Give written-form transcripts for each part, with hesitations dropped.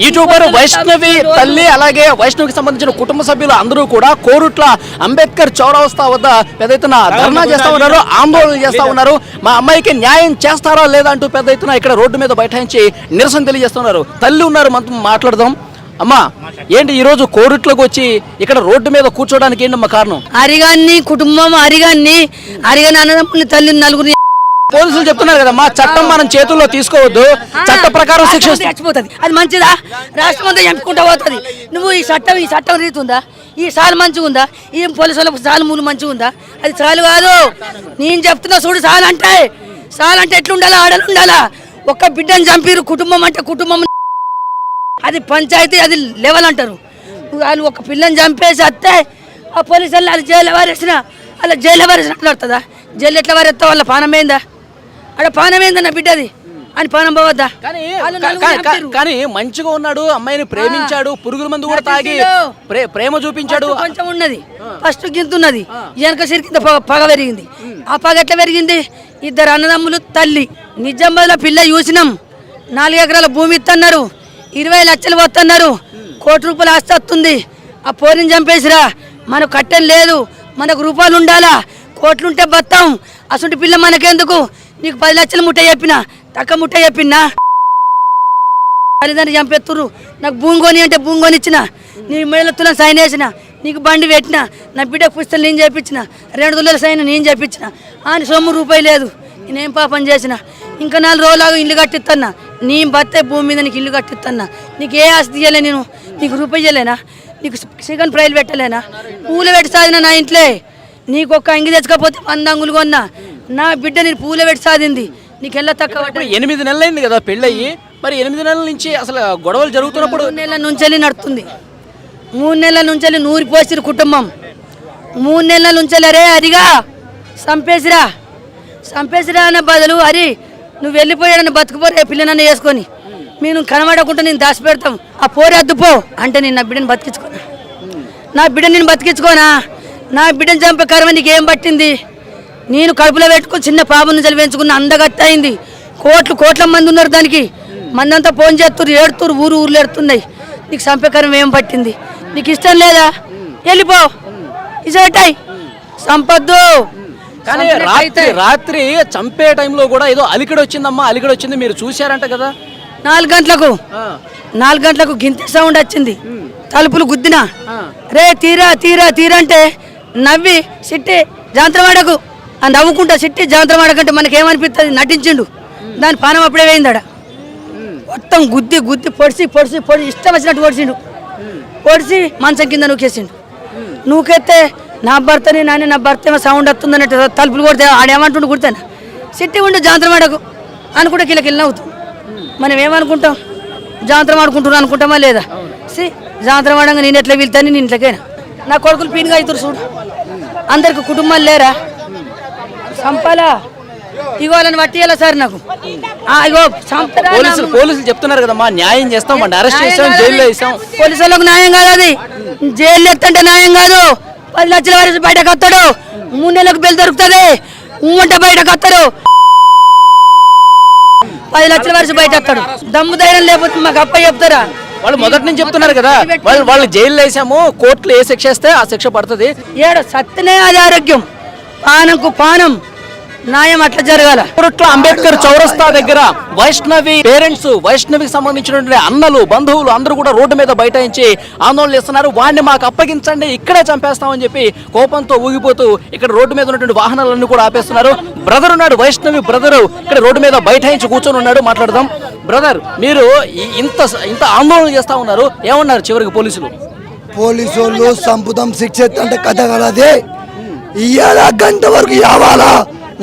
YouTuber Vaishnavi తల్లి అలాగే వైష్ణవికి సంబంధించిన కుటుంబ సభ్యులు అందరూ కూడా కోరుట్ల అంబేద్కర్ చౌరస్తా వద్ద పెద్ద ఎత్తున ధర్నా చేస్తా ఉన్నారు, ఆందోళన చేస్తా ఉన్నారు. మా అమ్మాయికి న్యాయం చేస్తారా లేదా అంటూ పెద్ద ఎత్తున ఇక్కడ రోడ్డు మీద బైఠాయించి నిరసన తెలియజేస్తున్నారు. తల్లి ఉన్నారు, మనతో మాట్లాడదాం. అమ్మా, ఏంటి ఈ రోజు కోరుట్లకు వచ్చి ఇక్కడ రోడ్డు మీద కూర్చోడానికి ఏంటమ్మా కారణం? అరిగాన్ని కుటుంబం అరిగాన్ని అన్నదమ్ముని తల్లి నలుగురిని పోలీసులు చెప్తున్నారు కదమ్మా, చట్టం మనం చేతుల్లో తీసుకోవద్దు, చట్ట ప్రకారం శిక్ష చచ్చిపోతుంది. అది మంచిదా? రాష్ట్రం అంతా ఎంపుకుంటా పోతుంది. నువ్వు ఈ చట్టం రీతి ఉందా? ఈ సాలు మంచిగా ఉందా? ఈ పోలీసు వాళ్ళకు సాలు మూలు మంచిగా ఉందా? అది చాలు కాదు. నేను చెప్తున్నా చూడు, సాలు అంటే ఎట్లుండాలా? ఆడలు ఉండాలా? ఒక్క బిడ్డను చంపిరు. కుటుంబం అంటే కుటుంబం, అది పంచాయతీ, అది లెవెల్ అంటారు. వాళ్ళు ఒక పిల్లని చంపేసి వస్తే ఆ పోలీసు వాళ్ళు అది జైలు వారేసినట్లు పడుతుందా? జైలు ఎట్లా వారేస్తా? వాళ్ళ పానమైందా? అక్కడ పానమైందా నా బిడ్డది అని పానం పోవద్దా? కానీ మంచిగా ఉన్నాడు, అమ్మాయిని ప్రేమించాడు, పురుగుల మందు కూడా తాగి ప్రేమ చూపించాడు. కొంచెం ఉన్నది, ఫస్ట్ గింతున్నది, వెనక సిరి కింద పగ పెరిగింది. ఆ పగ ఎట్లా పెరిగింది? ఇద్దరు అన్నదమ్ములు తల్లి. నిజామాబాద్లో పిల్ల చూసినాం. 4 ఎకరాల భూమి ఇస్తున్నారు, 20 లక్షలు వస్తున్నారు, ₹1 కోటి ఆస్తి వస్తుంది. ఆ పోరిని చంపేసిరా, మనకు కట్టెలు లేదు, మనకు రూపాయలు ఉండాలా, కోట్లుంటే బతాం. అసలు పిల్ల మనకెందుకు? నీకు 10 లక్షలు ముట్ట చెప్పినా, తక్కువ ముట్ట చెప్పినా, తల్లిదండ్రులు చంపేస్తుర్రు. నాకు భూమి కొని అంటే భూమి కొని ఇచ్చిన, నీ మేళత్తులో సైన్ వేసిన, నీకు బండి పెట్టిన, నా బిడ్డకు పుస్తకాలు నేను చేయించిన, 2 తులాల సైన్ నేను చేయించిన, అని సొమ్ము రూపాయి లేదు. నేనేం పాపం చేసిన? ఇంకా 4 రోజులాగా ఇల్లు కట్టిస్తున్నా, నీ బత్తే భూమి మీద నీకు ఇల్లు కట్టిస్తున్నా. నీకు ఏ ఆస్తి ఇవ్వలే, నేను నీకు రూపాయి ఇవ్వలేనా? నీకు చికెన్ ఫ్రైలు పెట్టలేనా? పూలు పెట్టి సాధిన నా ఇంట్లో. నీకు ఒక్క అంగి తెచ్చుకపోతే 100 అంగులు కొన్నా. నా బిడ్డ నేను పూలు పెట్టి సాధింది. నీకు ఎలా తక్కువ? 8 నెలలైంది కదా పెళ్ళయ్యి, మరి 8 నెలల నుంచి అసలు గొడవలు జరుగుతున్నప్పుడు 3 నెలల నుంచి నడుస్తుంది. 3 నెలల నుంచి నూరి పోసిరు కుటుంబం. 3 నెలల నుంచి అరే అరిగా చంపేసిరా అన్న బదులు, అరి నువ్వు వెళ్ళిపోయాడని బతుకుపోరే పిల్లనన్ను వేసుకొని మేము కనబడకుండా నేను దాచి పెడతాం. ఆ పోరే అద్దుపో అంటే నేను నా బిడ్డను బతికించుకోనా? నా బిడ్డను చంపే కర్మ నీకు ఏం పట్టింది? నేను కడుపులో పెట్టుకుని చిన్న పాపను చదివించుకున్న అందగత్త అయింది. కోట్ల మంది ఉన్నారు దానికి. మంది అంతా ఫోన్ చేస్తున్నారు, ఏడుతున్నారు, ఊర్లు ఏడుతున్నాయి. నీకు చంపే కర్మ ఏం పట్టింది? నీకు ఇష్టం లేదా? వెళ్ళిపో, ఇసటాయి, చంపద్దు. కానీ రాత్రి చంపే టైంలో కూడా ఏదో అలికిడి వచ్చిందమ్మా, అలికిడి వచ్చింది, మీరు చూశారంట కదా? 4 గంటలకు గింత సౌండ్ వచ్చింది. తలుపులు గుద్దినా, రే తీరా అంటే నవ్వి సిట్టి జాంత్రమాడకు అని నవ్వుకుంటా. సిట్టి జాంత్రమాడకంటే మనకేమనిపిస్తుంది? నటించిండు. దాని పానం అప్పుడే వేయిందాడ. మొత్తం గుద్ది పొడిచి ఇష్టం వచ్చినట్టు పొడిచి మంచం కింద నూకేసిండు. నూకెత్తే నా భర్తని నా భర్త ఏమో సౌండ్ వస్తుంది అన్నట్టు తలుపులు కొడితే ఆడేమంటుండు కుడతాను. సిట్టి ఉండు జాంత్రమాడకు అనుకుంటే కిలకిల నవ్వుతాం. మనం ఏమనుకుంటాం? జాంత్రం ఆడుకుంటున్నాను అనుకుంటామా లేదా? జాంత్రం ఆడంగా నేను ఎట్లా వెళ్తాను? నేను ఇంట్లోకైనా నా కొడుకులు పీనుగా అవుతారు చూడు. అందరికి కుటుంబాలు లేరా? చంపాలా? ఇగోలని పట్టియాలా సార్ నాకు? ఇగో పోలీసులు చెప్తున్నారు కదమ్మా, న్యాయం చేస్తాం, అరెస్ట్ చేస్తాం, జైల్లో వేస్తాం. పోలీసు వాళ్ళకు న్యాయం కాదు, అది జైలు ఎత్తంటే న్యాయం కాదు. 10 లక్షల వరకు బయటకు వస్తాడు, 3 నెలలకు బెల్ దొరుకుతుంది. అంటే బయటకు వస్తాడు, 10 లక్షల వరకు బయట వస్తాడు. దమ్ము ధైర్యం లేకపోతే మాకు అప్ప చెప్తారా? వాళ్ళు మొదటి నుంచి చెప్తున్నారు కదా, వాళ్ళు జైలు వేసాము, కోర్టులో ఏ శిక్ష వేస్తే ఆ శిక్ష పడుతుంది. సత్యనే అది ఆరోగ్యం, పానంకు పానం, న్యాయం అట్లా జరగాల. కోరుట్ల అంబేద్కర్ చౌరస్తా దగ్గర వైష్ణవి పేరెంట్స్, వైష్ణవికి సంబంధించినటువంటి అన్నలు, బంధువులు అందరూ కూడా రోడ్డు మీద బైఠాయించి ఆందోళన చేస్తున్నారు. వాడిని మాకు అప్పగించండి, ఇక్కడే చంపేస్తామని చెప్పి కోపంతో ఊగిపోతూ ఇక్కడ రోడ్డు మీద ఉన్నటువంటి వాహనాలన్నీ కూడా ఆపేస్తున్నారు. బ్రదర్ ఉన్నాడు, వైష్ణవి బ్రదరు ఇక్కడ రోడ్డు మీద బైఠాయించి కూర్చొని ఉన్నాడు. మాట్లాడదాం. బ్రదర్, మీరు ఇంత ఆందోళన చేస్తా ఉన్నారు, ఏమన్నారు చివరికి పోలీసులు? పోలీసు వాళ్ళు సంపుతం శిక్ష అంటే కథ కలదే. ఇవాళ గంట వరకు కావాలా,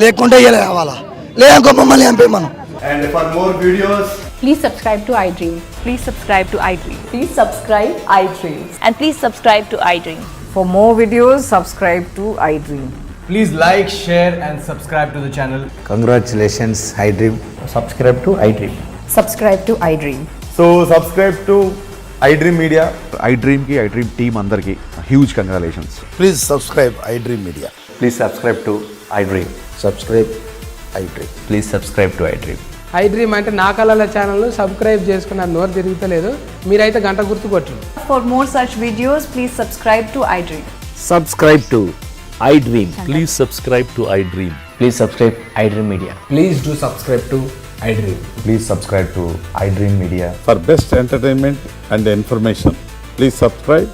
లేకుంటే ఇలా కావాలా, లేక మమ్మల్ని చంపే మనం. And for more videos, please subscribe to iDream. Please subscribe to iDream. Please subscribe iDream. And please subscribe to iDream. For more videos, subscribe to iDream. please like, share and subscribe to the channel. Congratulations, iDream. Subscribe to iDream. Subscribe to iDream. So subscribe to iDream Media. iDream team andarki huge congratulations. Please subscribe iDream Media. Please subscribe to iDream. Subscribe iDream. Please subscribe to iDream. I dream అంటే నా కళల channel subscribe చేసుకున్న నోరు తిరుగుతలేదు. మీరైతే గంట గుర్తు కొట్టండి. For more such videos, please subscribe to iDream. Subscribe to iDream. Please subscribe to iDream. Please subscribe iDream media. Please do subscribe to I dream. Please subscribe to iDream Media. For best entertainment and information, please subscribe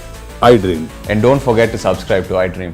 iDream. And don't forget to subscribe to iDream.